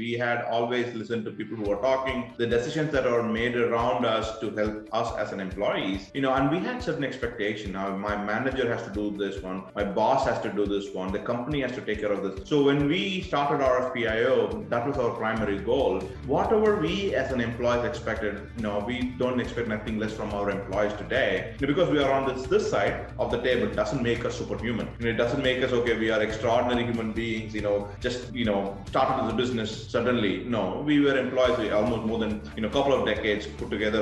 We had always listened to people who were talking, the decisions that are made around us to help us as an employees, and we had certain expectation. Now, my manager has to do this one, my boss has to do this one, the company has to take care of this. So when we started RFPIO, that was our primary goal. Whatever we as an employees expected, we don't expect nothing less from our employees today. Because we are on this side of the table, it doesn't make us superhuman. It doesn't make us, okay, we are extraordinary human beings, just, started as a business suddenly. No, we were employees, we almost more than, a couple of decades put together,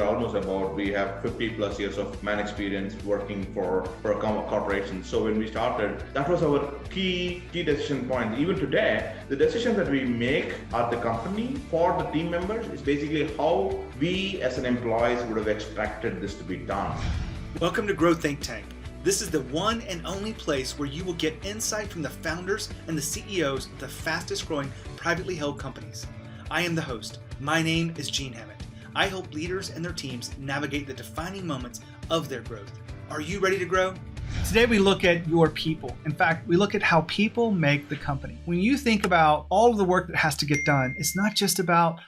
we have 50 plus years of man experience working for a corporation. So when we started, that was our key decision point. Even today, the decisions that we make at the company for the team members is basically how we as an employees would have expected this to be done. Welcome to Grow Think Tank. This is the one and only place where you will get insight from the founders and the CEOs of the fastest growing privately held companies. I am the host. My name is Gene Hammett. I help leaders and their teams navigate the defining moments of their growth. Are you ready to grow? Today we look at your people. In fact, we look at how people make the company. When you think about all of the work that has to get done, it's not just about,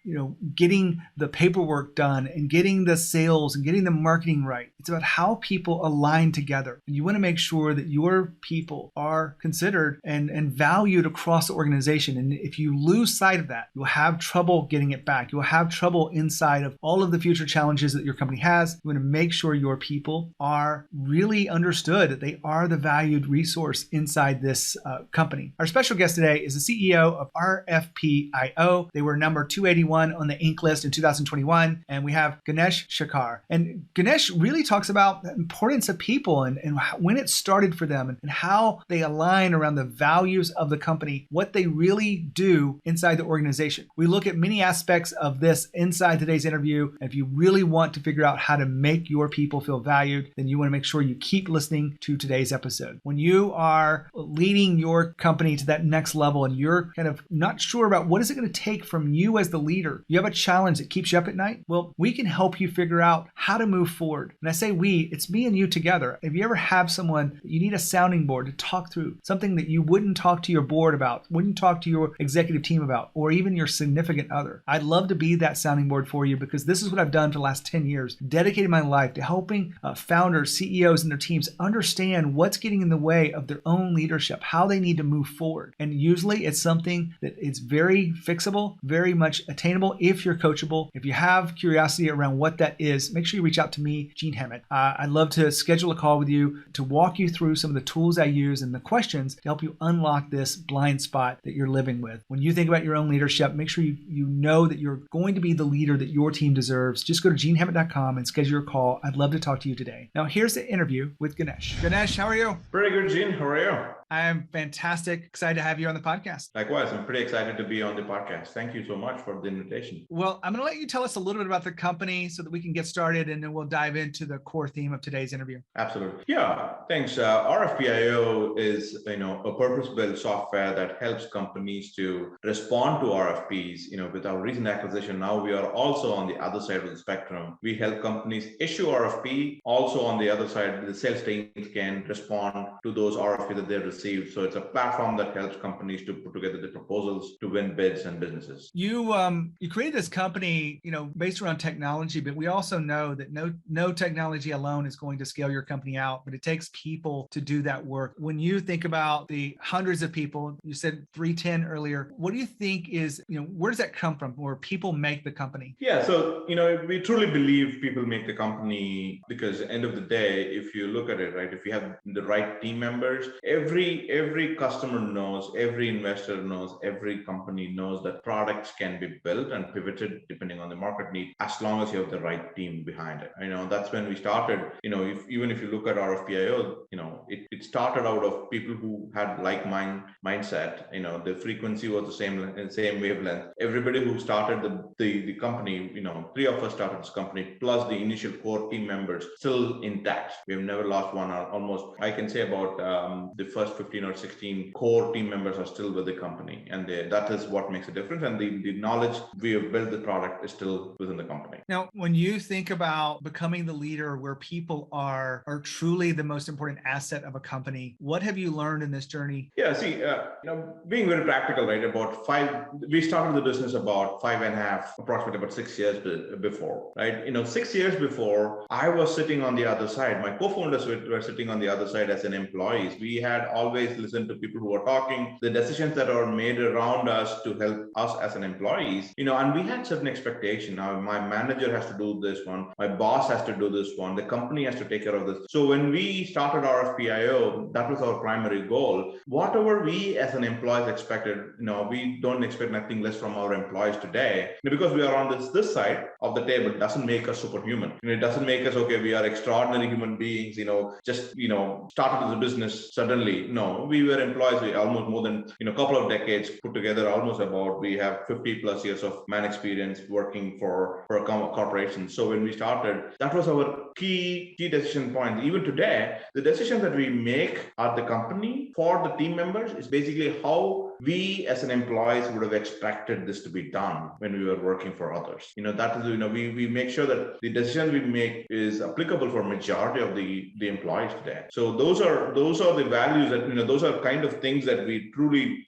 getting the paperwork done and getting the sales and getting the marketing right. It's about how people align together. And you want to make sure that your people are considered and valued across the organization. And if you lose sight of that, you'll have trouble getting it back. You'll have trouble inside of all of the future challenges that your company has. You want to make sure your people are really understood, that they are the valued resource inside this company. Our special guest today is the CEO of RFPIO. They were number 281 on the Inc. list in 2021. And we have Ganesh Shankar. And Ganesh really talks about the importance of people and when it started for them and how they align around the values of the company, what they really do inside the organization. We look at many aspects of this inside today's interview. And if you really want to figure out how to make your people feel valued, then you want to make sure you keep listening to today's episode. When you are leading your company to that next level and you're kind of not sure about what is it going to take from you as the leader, you have a challenge that keeps you up at night, well, we can help you figure out how to move forward. And I say we, it's me and you together. If you ever have someone that you need a sounding board to talk through, something that you wouldn't talk to your board about, wouldn't talk to your executive team about, or even your significant other, I'd love to be that sounding board for you, because this is what I've done for the last 10 years, dedicated my life to helping founders, CEOs, and their teams understand what's getting in the way of their own leadership, how they need to move forward. And usually it's something that is very fixable, very much attainable if you're coachable. If you have curiosity around what that is, make sure you reach out to me, Gene Hammett. I'd love to schedule a call with you to walk you through some of the tools I use and the questions to help you unlock this blind spot that you're living with. When you think about your own leadership, make sure you know that you're going to be the leader that your team deserves. Just go to genehammett.com and schedule your call. I'd love to talk to you today. Now, here's the interview with Ganesh. Ganesh, how are you? Pretty good, Gene. How are you? I am fantastic. Excited to have you on the podcast. Likewise, I'm pretty excited to be on the podcast. Thank you so much for the invitation. Well, I'm going to let you tell us a little bit about the company so that we can get started, and then we'll dive into the core theme of today's interview. Absolutely. Yeah, thanks. RFPIO is, a purpose-built software that helps companies to respond to RFPs. With our recent acquisition, now we are also on the other side of the spectrum. We help companies issue RFP. Also on the other side, the sales teams can respond to those RFPs that they receive. So it's a platform that helps companies to put together the proposals to win bids and businesses. You created this company, based around technology, but we also know that no technology alone is going to scale your company out, but it takes people to do that work. When you think about the hundreds of people, you said 310 earlier, what do you think is, where does that come from, where people make the company? Yeah, so, we truly believe people make the company, because at the end of the day, if you look at it, right, if you have the right team members, every customer knows, every investor knows, every company knows that products can be built and pivoted depending on the market need, as long as you have the right team behind it. That's when we started. Even if you look at RFPIO, it started out of people who had mindset. The frequency was the same wavelength. Everybody who started the company, three of us started this company, plus the initial core team members, still intact. We have never lost one. Almost, I can say about the first 15 or 16 core team members are still with the company. And that is what makes a difference. And the knowledge we have built the product is still within the company. Now, when you think about becoming the leader where people are truly the most important asset of a company, what have you learned in this journey? Yeah, see, being very practical, right? We started the business about 5.5, approximately about 6 years before, right? 6 years before, I was sitting on the other side. My co-founders were sitting on the other side as an employees. We had always listened to people who were talking, the decisions that are made around us to help us as an employees, and we had certain expectation. Now, my manager has to do this one, my boss has to do this one, the company has to take care of this. So when we started RFPIO, that was our primary goal. Whatever we as an employees expected, we don't expect nothing less from our employees today. Because we are on this side of the table doesn't make us superhuman. It doesn't make us, okay, we are extraordinary human beings, just, started as a business suddenly. No, we were employees. We almost more than, a couple of decades put together, we have 50 plus years of man experience working for a corporation. So when we started, that was our key decision point. Even today, the decisions that we make at the company for the team members is basically how we as an employees would have expected this to be done when we were working for others. That is, we make sure that the decision we make is applicable for majority of the employees today. So those are the values that, those are kind of things that we truly,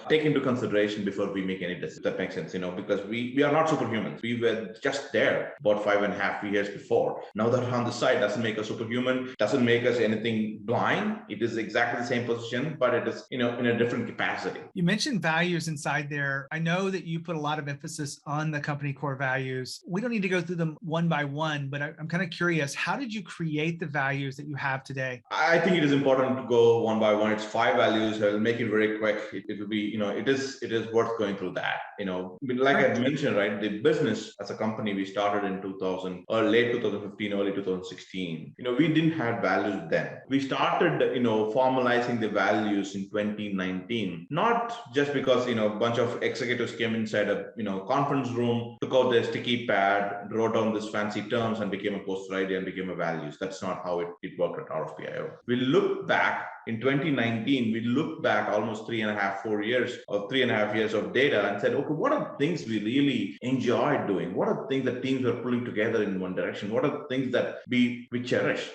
take into consideration before we make any decision. That makes sense, because we are not superhumans. We were just there about 5.5 years before. Now that we're on the side doesn't make us superhuman, doesn't make us anything blind. It is exactly the same position, but it is, in a different capacity. You mentioned values inside there. I know that you put a lot of emphasis on the company core values. We don't need to go through them one by one, but I'm kind of curious, how did you create the values that you have today? I think it is important to go one by one. It's 5 values. I'll make it very quick. It will be, it is worth going through that. Like I mentioned, right, the business as a company, we started in 2000 or late 2015, early 2016. We didn't have values then. We started, formalizing the values in 2019, not just because, a bunch of executives came inside a, conference room, took out their sticky pad, wrote down these fancy terms and became a poster idea and became a values. That's not how it worked at RFPIO. We look back in 2019, we looked back almost 3.5 years of data and said, okay, what are things we really enjoyed doing? What are things that teams were pulling together in one direction? What are things that we cherish?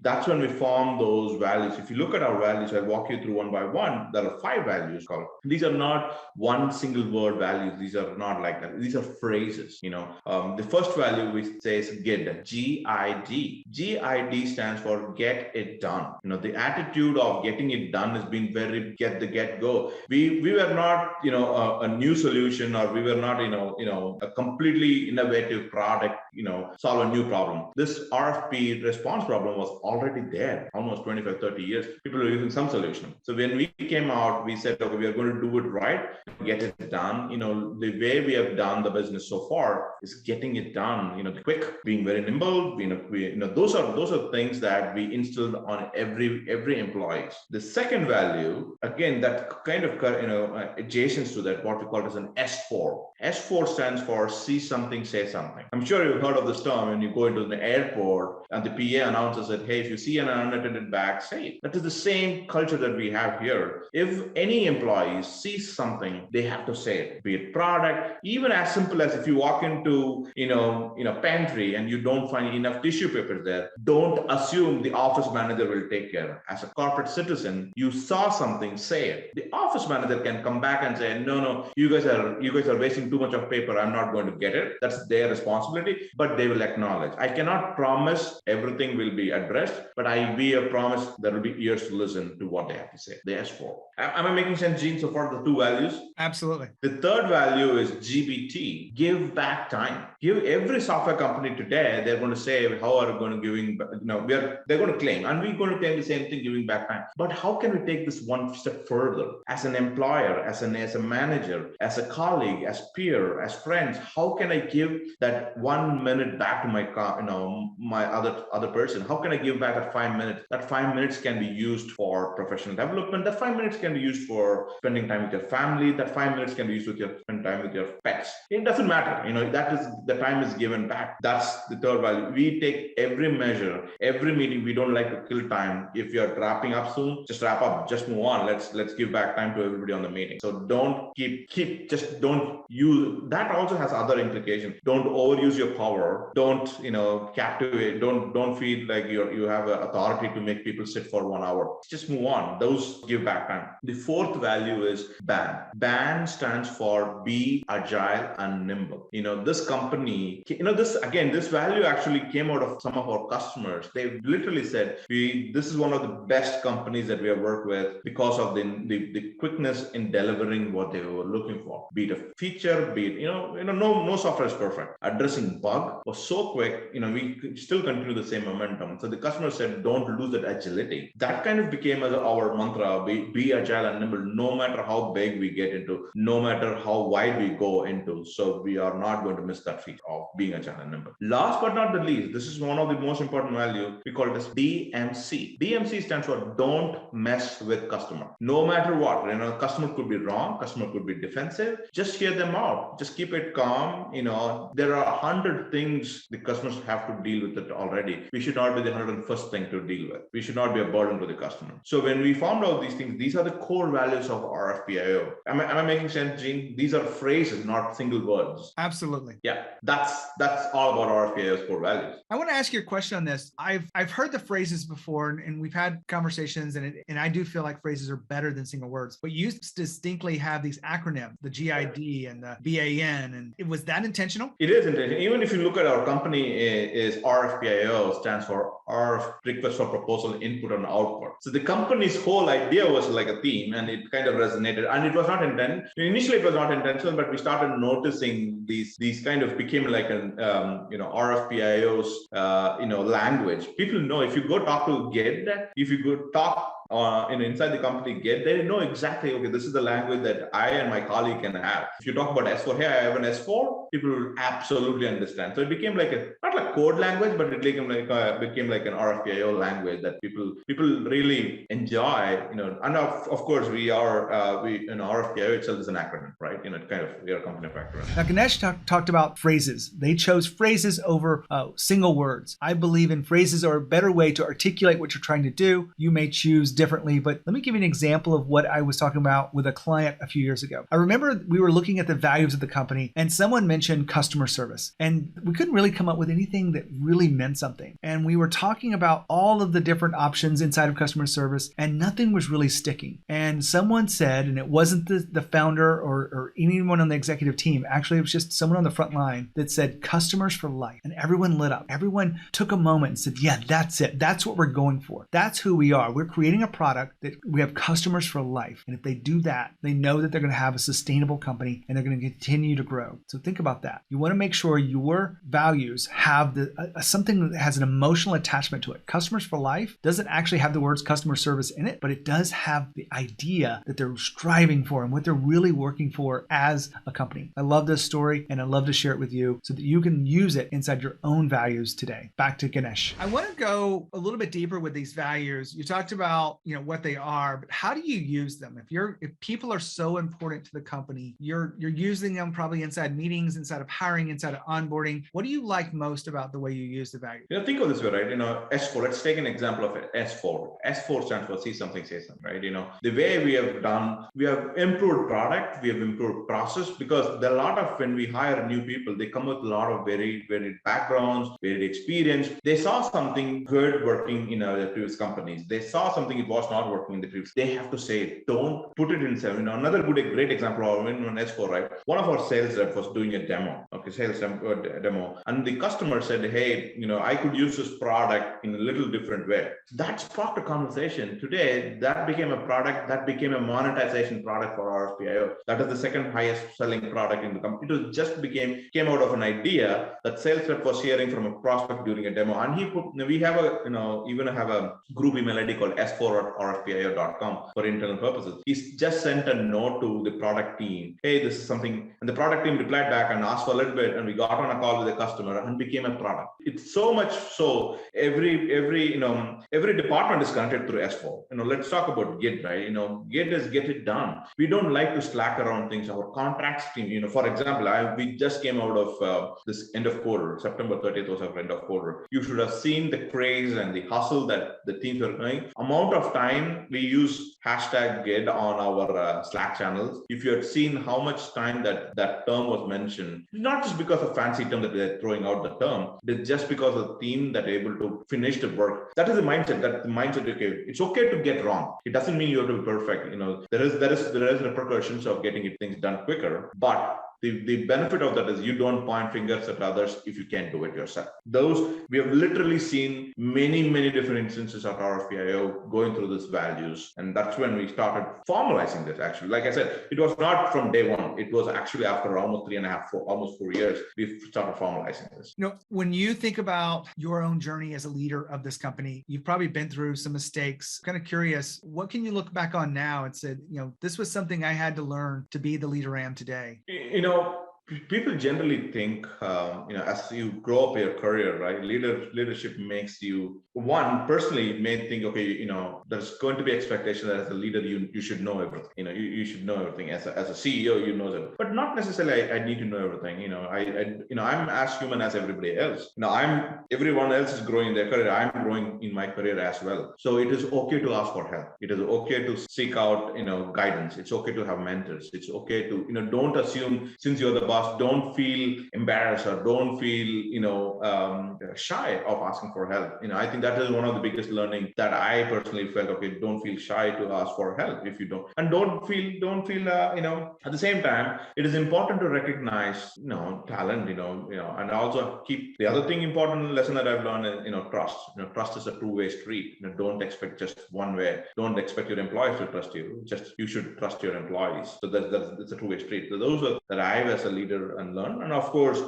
That's when we formed those values. If you look at our values, I'll walk you through one by one. There are 5 values called. These are not one single word values. These are not like that. These are phrases. The first value we say is GID, G-I-D. G-I-D stands for get it done. The attitude of getting it done has been very get go. We were not, a new solution, or we were not, a completely innovative product, solve a new problem. This RFP response problem was already there almost 25, 30 years. People were using some solution. So when we came out, we said, okay, we are going to do it right, get it done. The way we have done the business so far is getting it done, quick, being very nimble. Those are things that we instilled on every employee. The second value, again, that kind of, adjacent to that, what we call as an S4. S4 stands for see something, say something. I'm sure you've heard of this term when you go into the airport and the PA announces that, hey, if you see an unattended bag, say it. That is the same culture that we have here. If any employee sees something, they have to say it, be it product, even as simple as if you walk into, pantry and you don't find enough tissue paper there, don't assume the office manager will take care. As a corporate citizen, you saw something, say it. The office manager can come back and say, no, you guys are wasting too much of paper. I'm not going to get it. That's their responsibility, but they will acknowledge. I cannot promise everything will be addressed, but we have promised there will be ears to listen to what they have to say. They ask for. Am I making sense, Gene, so far, the 2 values? Absolutely. The third value is GBT, give back time. Give every software company today, they're going to say, how are we going to giving, they're going to claim, and we're going to claim the same thing, giving back time. But how can we take this one step further? As an employer, as a manager, as a colleague, as peer, as friends, how can I give that 1 minute back to my other person? How can I give back that 5 minutes? That 5 minutes can be used for professional development. That 5 minutes can be used for spending time with your family. That 5 minutes can be used with your spend time with your pets. It doesn't matter. That is the time is given back. That's the third value. We take every measure, every meeting. We don't like to kill time. If you're wrapping up soon, just wrap up, just move on. Let's give back time to everybody on the meeting. So don't just don't use. That also has other implications. Don't overuse your power. Don't captivate. Don't feel like you have an authority to make people sit for 1 hour. Just move on. Those give back time. The fourth value is BAN. BAN stands for be agile and nimble. This company, this value actually came out of some of our customers. They literally said, this is one of the best companies that we have worked with because of the quickness in delivering what they were looking for. Be it a feature, be it, no software is perfect. Addressing bug was so quick, we still continue the same momentum. So the customer said, don't lose that agility. That kind of became our mantra, be agile and nimble, no matter how big we get into, no matter how wide we go into. So we are not going to miss that feature of being agile and nimble. Last but not the least, this is one of the most important values. We call it as DMC. DMC stands for don't mess with customer. No matter what, customer could be wrong, customer could be defensive. Just hear them out. Just keep it calm. There are 100 things the customers have to deal with it already. We should not be the 101st thing to deal with. We should not be a burden to the customer. So when we found out these things, these are the core values of RFPIO. Am I making sense, Gene? These are phrases, not single words. Absolutely. Yeah, that's all about RFPIO's core values. I want to ask you a question on this. I've heard the phrases before, and we've had conversations, and I do feel like phrases are better than single words. But you distinctly have these acronyms, the GID and the BAN, and was that intentional? It is intentional. Even if you look at our company, is RFPIO stands for request for proposal, input and output. So the company's whole idea was like a theme, and it kind of resonated. And it was not intentional. Initially, it was not intentional, but we started noticing these kind of became like an RFPIO's language. People know if you go talk to Get, if you go talk inside the company Get, they know exactly, okay, this is the language that I and my colleague can have. If you talk about S4, hey, I have an S4, people will absolutely understand. So it became like not like code language, but it became like an RFPIO language that people really enjoy. And of course we RFPIO itself is an acronym, right? We are a company of acronyms. Now Ganesh talked about phrases. They chose phrases over single words. I believe in phrases are a better way to articulate what you're trying to do. You may choose differently, but let me give you an example of what I was talking about with a client a few years ago. I remember we were looking at the values of the company and someone mentioned customer service, and we couldn't really come up with anything that really meant something. And we were talking about all of the different options inside of customer service, and nothing was really sticking. And someone said, and it wasn't the founder or anyone on the executive team, actually it was just someone on the front line that said customers for life. And everyone lit up. Everyone took a moment and said, yeah, that's it. That's what we're going for. That's who we are. We're creating a product that we have customers for life. And if they do that, they know that they're going to have a sustainable company and they're going to continue to grow. So think about that. You want to make sure your values have something that has an emotional attachment to it. Customers for life doesn't actually have the words customer service in it, but it does have the idea that they're striving for and what they're really working for as a company. I love this story and I love to share it with you so that you can use it inside your own values today. Back to Ganesh. I want to go a little bit deeper with these values. You talked about what they are, but how do you use them? If people are so important to the company, you're using them probably inside meetings, inside of hiring, inside of onboarding. What do you like most about the way you use the value? Think of this way, right? S4, let's take an example of it. S4. S4 stands for see something, say something, right? The way we have improved product, we have improved process, because there are a lot of, when we hire new people, they come with a lot of very varied backgrounds, varied experience. They saw something good working in their previous companies. They saw something it was not working in the previous. They have to say it. Don't put it in 7. Another great example of in S4, right? One of our sales rep was doing a demo. Okay, sales demo, and the customer said, hey, I could use this product in a little different way. That sparked a conversation. Today, that became a product, that became a monetization product for RFPIO. That is the second highest selling product in the company. It was just came out of an idea that sales rep was hearing from a prospect during a demo, and we have even have a group email ID called s4@rfpio.com for internal purposes. He's just sent a note to the product team. Hey, this is something, and the product team replied back and asked for a little bit and we got on a call with a customer and became a product. It's so much so every department is connected through S4. Let's talk about Git, right? Git is get it done. We don't like to slack around things. Our contracts team, for example, we just came out of this end of quarter. September 30th was our end of quarter. You should have seen the craze and the hustle that the teams were doing. Amount of time we use #Git on our Slack channels. If you had seen how much time that term was mentioned, not just because of fancy term that they're throwing out the term, it's just because of the team that are able to finish the work. That is the mindset. Okay, it's okay to get wrong. It doesn't mean you have to be perfect. There is repercussions of getting things done quicker, but the benefit of that is you don't point fingers at others if you can't do it yourself. We have literally seen many, many different instances at RFPIO going through these values. And that's when we started formalizing this, actually. Like I said, it was not from day one. It was actually after almost 4 years, we started formalizing this. When you think about your own journey as a leader of this company, you've probably been through some mistakes. Kind of curious, what can you look back on now and say, this was something I had to learn to be the leader I am today? People generally think, as you grow up your career, right? Leadership makes you, one, personally, you may think, okay, there's going to be expectation that as a leader, you should know everything. You should know everything. As a CEO, you know that, but not necessarily. I need to know everything. I'm as human as everybody else. Everyone else is growing in their career. I'm growing in my career as well. So it is okay to ask for help. It is okay to seek out, guidance. It's okay to have mentors. It's okay to, don't assume since you're the boss, don't feel embarrassed or don't feel shy of asking for help. I think that is one of the biggest learning that I personally felt. Okay, don't feel shy to ask for help if you don't, and don't feel at the same time, it is important to recognize talent, and also keep the other thing important lesson that I've learned is trust. Trust is a two-way street. Don't expect just one way. Don't expect your employees to trust you. Just you should trust your employees. So that's a two-way street. So those are that I as a leader and learn. And of course,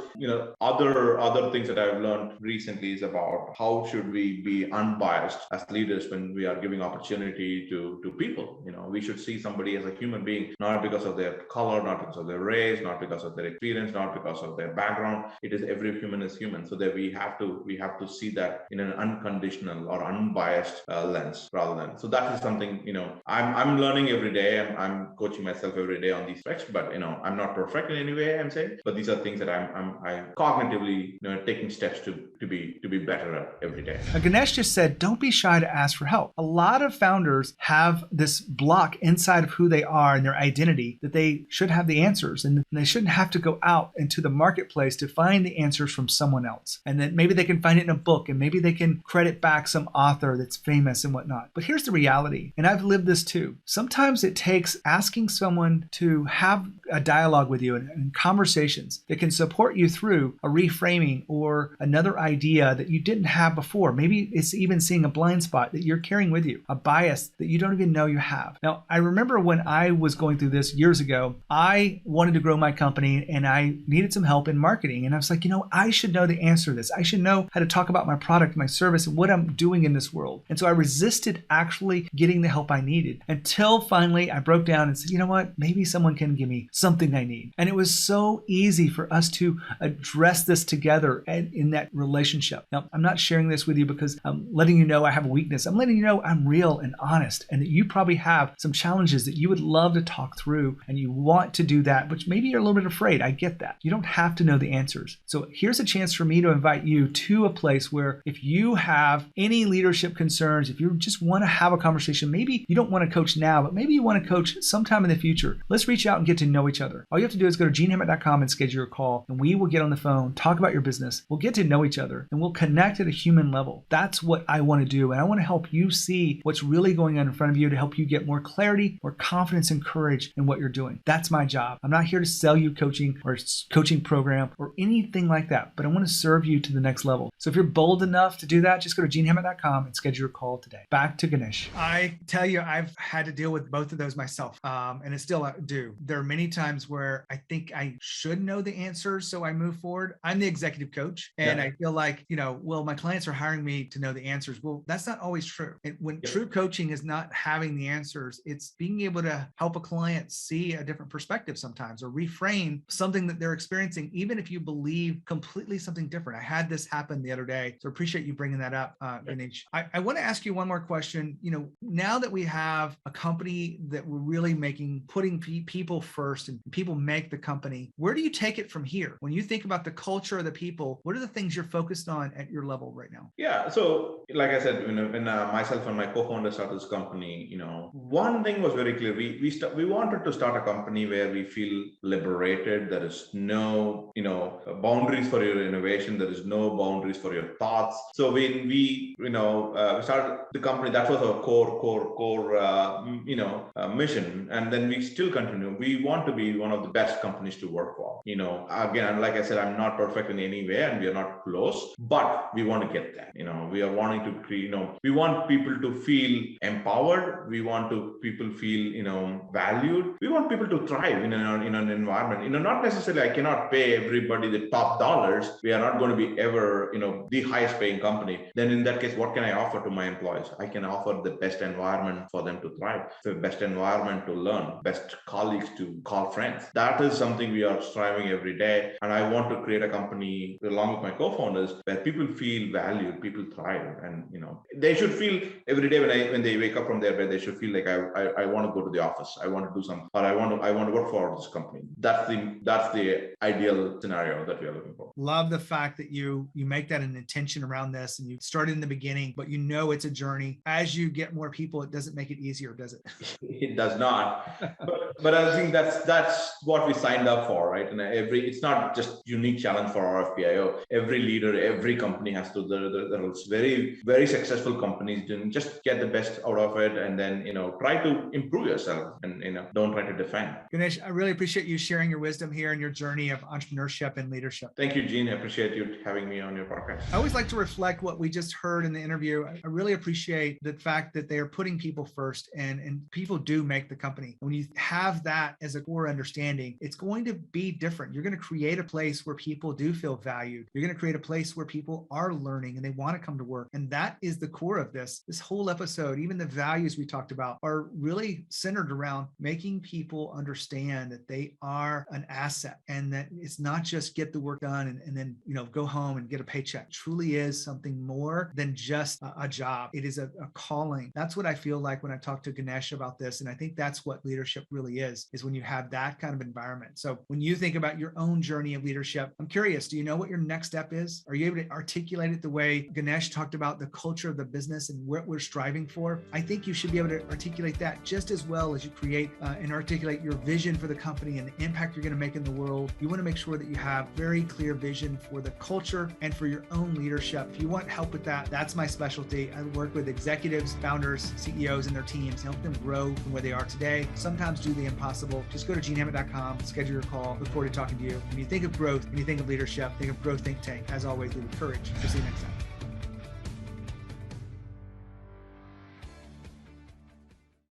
other things that I've learned recently is about how should we be unbiased as leaders when we are giving opportunity to people. We should see somebody as a human being, not because of their color, not because of their race, not because of their experience, not because of their background. It is every human is human. So that we have to see that in an unconditional or unbiased lens rather than. So that is something, I'm learning every day. I'm coaching myself every day on these specs, but I'm not perfect in any way, I'm saying, but these are things that I'm cognitively taking steps to be better at every day. Ganesh just said, don't be shy to ask for help. A lot of founders have this block inside of who they are and their identity that they should have the answers, and they shouldn't have to go out into the marketplace to find the answers from someone else. And that maybe they can find it in a book, and maybe they can credit back some author that's famous and whatnot. But here's the reality, and I've lived this too. Sometimes it takes asking someone to have a dialogue with you and conversations that can support you through a reframing or another idea that you didn't have before. Maybe it's even seeing a blind spot that you're carrying with you, a bias that you don't even know you have. Now, I remember when I was going through this years ago, I wanted to grow my company and I needed some help in marketing. And I was like, I should know the answer to this. I should know how to talk about my product, my service, and what I'm doing in this world. And so I resisted actually getting the help I needed until finally I broke down and said, you know what, maybe someone can give me something I need. And it was so easy for us to address this together and in that relationship. Now, I'm not sharing this with you because I'm letting you know I have a weakness. I'm letting you know I'm real and honest, and that you probably have some challenges that you would love to talk through, and you want to do that, which maybe you're a little bit afraid. I get that. You don't have to know the answers. So here's a chance for me to invite you to a place where if you have any leadership concerns, if you just want to have a conversation, maybe you don't want to coach now, but maybe you want to coach sometime in the future. Let's reach out and get to know each other. All you have to do is go to genehammett.com and schedule a call, and we will get on the phone, talk about your business. We'll get to know each other, and we'll connect at a human level. That's what I want to do, and I want to help you see what's really going on in front of you to help you get more clarity, more confidence, and courage in what you're doing. That's my job. I'm not here to sell you coaching or coaching program or anything like that, but I want to serve you to the next level. So if you're bold enough to do that, just go to genehammett.com and schedule a call today. Back to Ganesh. I tell you, I've had to deal with both of those myself, and I still do. There are many times where I think I should know the answers, so I move forward. I'm the executive coach, and I feel like, well, my clients are hiring me to know the answers. Well, that's not always true. When true coaching is not having the answers, it's being able to help a client see a different perspective sometimes, or reframe something that they're experiencing, even if you believe completely something different. I had this happen the other day, so appreciate you bringing that up, Ganesh. I want to ask you one more question. Now that we have a company that we're really putting people first, and people make the company, where do you take it from here? When you think about the culture of the people, what are the things you're focused on at your level right now? Yeah. So like I said, when myself and my co-founder started this company, one thing was very clear. We wanted to start a company where we feel liberated. There is no, boundaries for your innovation. There is no boundaries for your thoughts. So when we started the company, that was our core mission. And then we still continue. We want to be one of the best companies to work for. Again, like I said, I'm not perfect in any way, and we are not close, but we want to get there. We are wanting to create, we want people to feel empowered. We want people feel, valued. We want people to thrive in an environment. Not necessarily I cannot pay everybody the top dollars. We are not going to be ever, the highest paying company. Then in that case, what can I offer to my employees? I can offer the best environment for them to thrive, the best environment to learn, best colleagues to call friends. That is something we are striving every day. And I want to create a company along with my co-founders where people feel valued, people thrive, and they should feel every day when they wake up from their bed, they should feel like I want to go to the office, I want to do something, or I want to work for this company. That's the ideal scenario that we are looking for. Love the fact that you make that an intention around this, and you started in the beginning, but it's a journey. As you get more people, it doesn't make it easier, does it? It does not. But I think that's what we signed up for, right? And it's not just unique challenge for RFPIO. Every leader, every company has to. There's very, very successful companies doing just get the best out of it, and then try to improve yourself, and don't try to defend. Ganesh, I really appreciate you sharing your wisdom here and your journey of entrepreneurship and leadership. Thank you, Gene. I appreciate you having me on your podcast. I always like to reflect what we just heard in the interview. I really appreciate the fact that they are putting people first, and people do make the company. When you have that as a core understanding, it's going to be different. You're going to create a place where people do feel valued. You're going to create a place where people are learning and they want to come to work. And that is the core of this whole episode. Even the values we talked about are really centered around making people understand that they are an asset, and that it's not just get the work done and then go home and get a paycheck. It truly is something more than just a job. It is a calling. That's what I feel like when I talk to Ganesh about this. And I think that's what leadership really is when you have that kind of environment. So when you think about your own journey of leadership, I'm curious, do you know what your next step is? Are you able to articulate it the way Ganesh talked about the culture of the business and what we're striving for? I think you should be able to articulate that just as well as you create and articulate your vision for the company and the impact you're going to make in the world. You want to make sure that you have very clear vision for the culture and for your own leadership. If you want help with that, that's my specialty. I work with executives, founders, CEOs, and their teams, help them grow from where they are today. Sometimes do the impossible. Just go to genehammett.com, schedule your call. Look forward to talking to you. When you think of growth, when you think of leadership, think of Growth Think Tank. As always, lead with courage. We'll see you next time.